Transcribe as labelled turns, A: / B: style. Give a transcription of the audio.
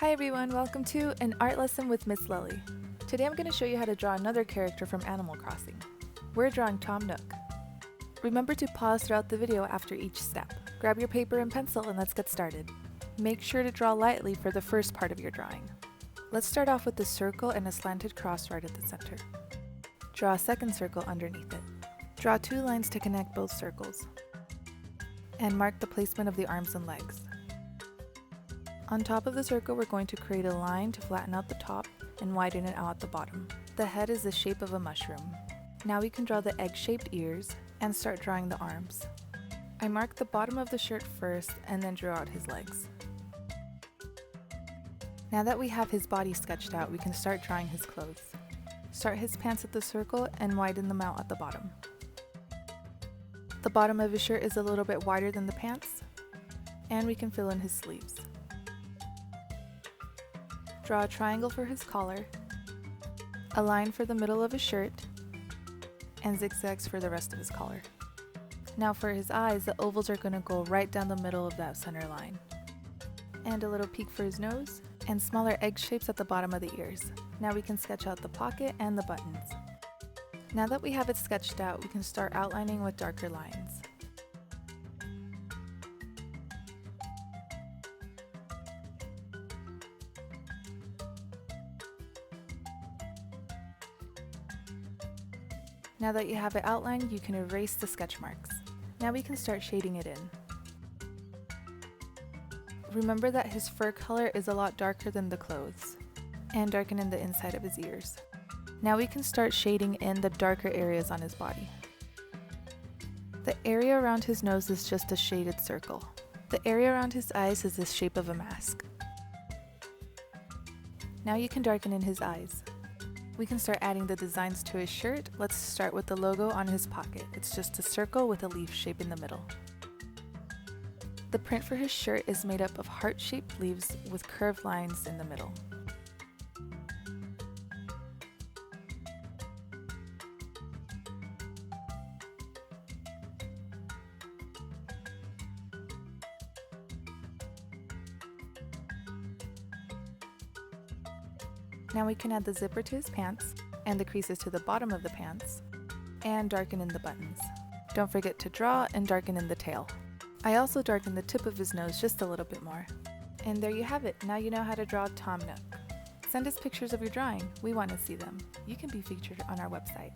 A: Hi everyone, welcome to an art lesson with Miss Lily. Today I'm going to show you how to draw another character from Animal Crossing. We're drawing Tom Nook. Remember to pause throughout the video after each step. Grab your paper and pencil and let's get started. Make sure to draw lightly for the first part of your drawing. Let's start off with a circle and a slanted cross right at the center. Draw a second circle underneath it. Draw two lines to connect both circles. And mark the placement of the arms and legs. On top of the circle, we're going to create a line to flatten out the top and widen it out at the bottom. The head is the shape of a mushroom. Now we can draw the egg-shaped ears and start drawing the arms. I marked the bottom of the shirt first and then drew out his legs. Now that we have his body sketched out, we can start drawing his clothes. Start his pants at the circle and widen them out at the bottom. The bottom of his shirt is a little bit wider than the pants, and we can fill in his sleeves. Draw a triangle for his collar, a line for the middle of his shirt, and zigzags for the rest of his collar. Now for his eyes, the ovals are going to go right down the middle of that center line. And a little peak for his nose, and smaller egg shapes at the bottom of the ears. Now we can sketch out the pocket and the buttons. Now that we have it sketched out, we can start outlining with darker lines. Now that you have it outlined, you can erase the sketch marks. Now we can start shading it in. Remember that his fur color is a lot darker than the clothes, and darken in the inside of his ears. Now we can start shading in the darker areas on his body. The area around his nose is just a shaded circle. The area around his eyes is the shape of a mask. Now you can darken in his eyes. We can start adding the designs to his shirt. Let's start with the logo on his pocket. It's just a circle with a leaf shape in the middle. The print for his shirt is made up of heart-shaped leaves with curved lines in the middle. Now we can add the zipper to his pants, and the creases to the bottom of the pants, and darken in the buttons. Don't forget to draw and darken in the tail. I also darkened the tip of his nose just a little bit more. And there you have it, now you know how to draw Tom Nook. Send us pictures of your drawing, we want to see them. You can be featured on our website.